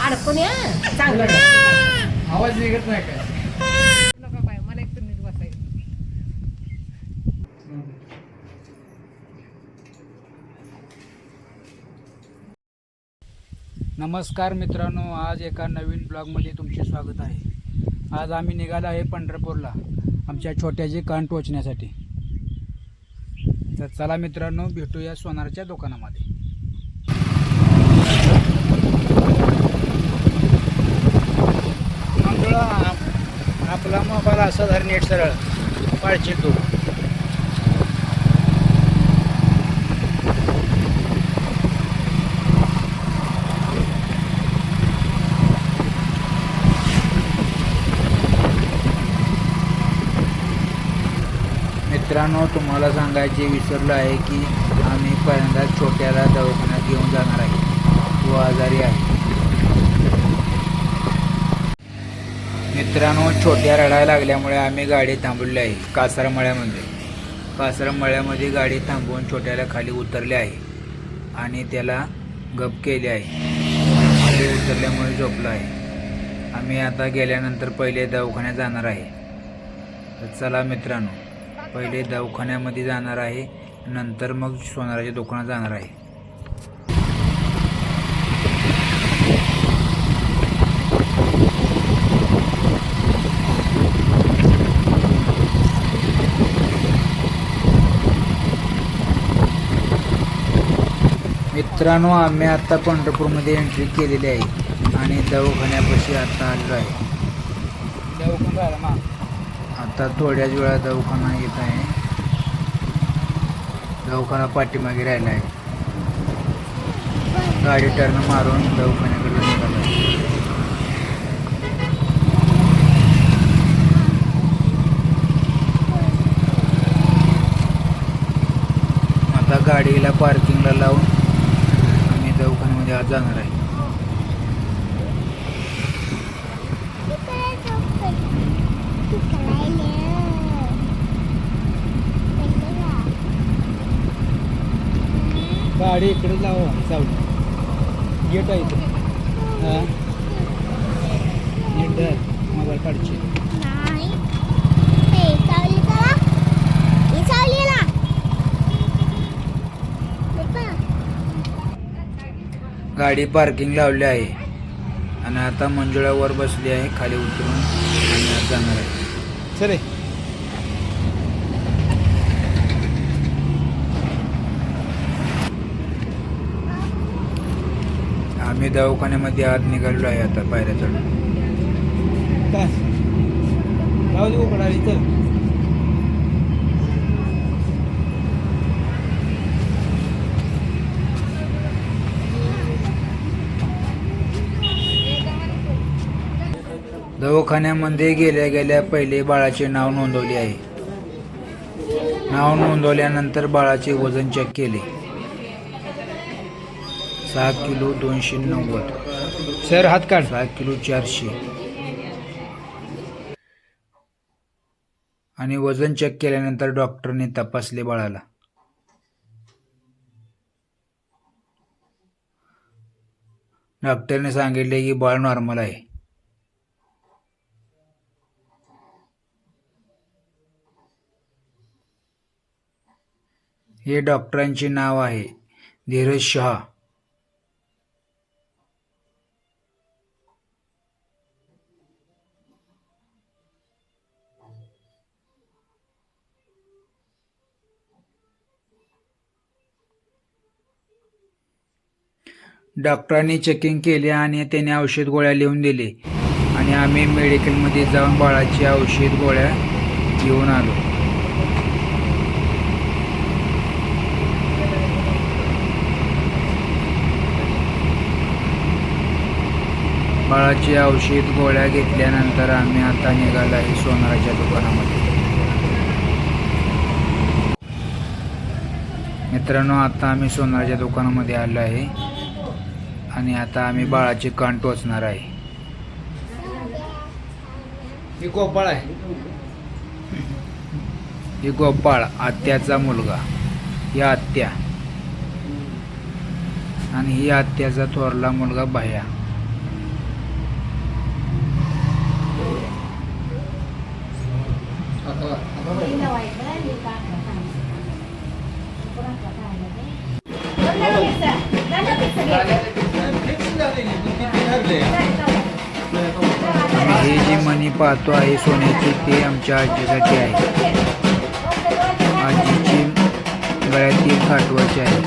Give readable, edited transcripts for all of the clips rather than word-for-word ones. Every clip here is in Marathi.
अडकून या चांगलं आवाज निघत नाही काय? काय मला एक नीट बसायचं. नमस्कार मित्रांनो, आज एका नवीन ब्लॉगमध्ये तुमचे स्वागत आहे. आज आम्ही निघालो आहे पंढरपूरला आमच्या छोट्याचे कान टोचण्यासाठी. तर चला मित्रांनो, भेटूया सोनारच्या दुकानामध्ये. आपला मोबाईल असा धर नेट सरळ पाळशील तू. मित्रांनो, तुम्हाला सांगायचे विसरलो आहे की आम्ही पहिल्यांदा छोट्याला दवाखान्यात घेऊन जाणार आहे. तो आजारी आहे. मित्रांनो, छोट्या रडायला लागल्यामुळे आम्ही गाडी थांबवली आहे कासारमळ्यामध्ये. कासारमळ्यामध्ये गाडी थांबवून छोट्याला खाली उतरले आहे आणि त्याला गप केले आहे. खाली उतरल्यामुळे झोपला आहे. आम्ही आता गेल्यानंतर पहिले दवाखान्यात जाणार आहे. तर चला मित्रांनो, पहिले दवाखान्यामध्ये जाणार आहे, नंतर मग सोनाराच्या दुकानात जाणार आहे. मित्रांनो, आम्ही आता पंढरपूरमध्ये एंट्री केलेली आहे आणि दवाखान्यापाशी आता आलेलो आहे. आता थोड्याच वेळा दवाखाना येत आहे. दवाखाना पाठीमागे राहिला आहे. गाडी टर्न मारून दवाखान्याकडे निघाला आहे. आता गाडीला पार्किंगला लावून आम्ही दवाखान्यामध्ये आज जाणार आहे. गाडी इकडे जाऊ गेट आहे इथे. हां, नीट धर, मोबाईल काढची. गाडी पार्किंग लावली आहे आणि आता मंजुळा वर बसली आहे. खाली उतरून आम्ही आज जाणार आहे. चले. आम्ही दवाखान्यामध्ये आत निघालो आहे. आता पायऱ्या चढून दवाखान्यामध्ये गेल्या पहिले बाळाचे नाव नोंदवले आहे. नाव नोंदवल्यानंतर बाळाचे वजन चेक केले. 6 किलो 290. सर हात काढ. 6 किलो 400. आणि वजन चेक केल्यानंतर डॉक्टरने तपासले बाळाला. डॉक्टरने सांगितले की बाळ नॉर्मल आहे. हे डॉक्टरांचे नाव आहे धीरज शहा. डॉक्टरांनी चेकिंग केले आणि त्याने औषध गोळ्या लिहून दिले आणि आम्ही मेडिकलमध्ये जाऊन बाळाची औषध गोळ्या घेऊन आलो. बाळाची औषध गोळ्या घेतल्यानंतर आम्ही आता निघालो आहे सोनाराच्या दुकानामध्ये. मित्रांनो, आता आम्ही सोनाराच्या दुकानामध्ये आलो आहे आणि आता आम्ही बाळाचे कान टोचणार आहे. ही गोपाळ आहे. ही गोपाळ आत्याचा मुलगा. ही आत्या आणि ही आत्याचा थोरला मुलगा भाया. आणि ही जी मणी पाहतो आहे सोन्याची ती आमच्या आजीसाठी आहे. आजीची गळ्यातील काटवाची आहे.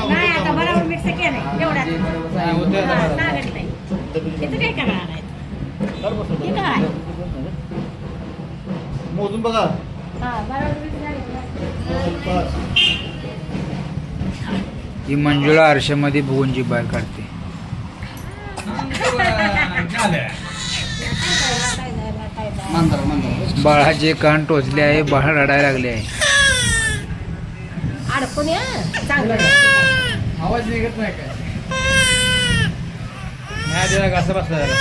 नाही आता बरोबर मिक्स केलंय एवढ्यात इथं काय करणार आहे इथं आहे मोजून बघा. हा बरोबर मिक्स झाली. ही मंजुळा आरशामध्ये बघून जी बाहेर काढते. बाळाचे कान टोचले आहे. बाळ रडायला लागले आहे. अडकून या चांगलं आवाज निघत नाही काय? नाही त्याला घासा बसला जरा.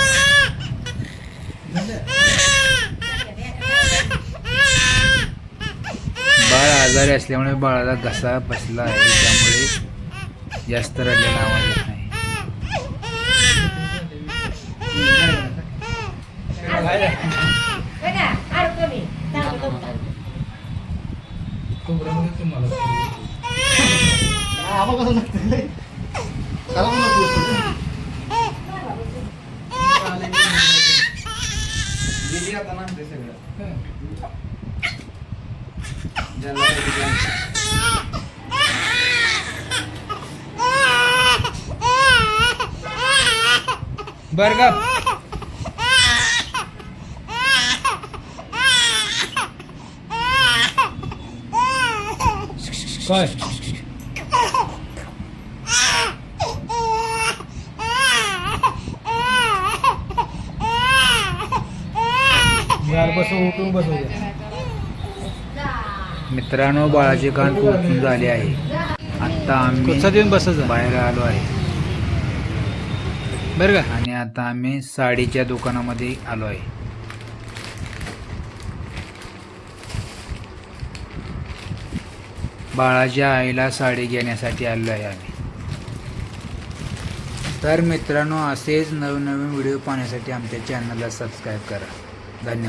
बाळ आजारी असल्यामुळे बाळाला घसा बसला आहे. त्यामुळे जास्त रडलेला आवाज येत नाही. बघा अडकून ये. चांगलं बघा. आवाज कसं लागतंय? त्याला पण नको. गेली आता ना ते सगळं. ज्याला बर का काय उठून बसू. मित्रांनो, बाळाचे कान टोचून झाले आहे. आता आम्ही बाहेर आलो आहे बरं का. आणि आता आम्ही साडीच्या दुकानामध्ये आलो आहे. बाळाच्या आईला साडी घेण्यासाठी आलो आहे आम्ही. तर मित्रांनो, असेच नवनवीन व्हिडिओ पाहण्यासाठी आमच्या चॅनलला सबस्क्राईब करा. धन्यवाद.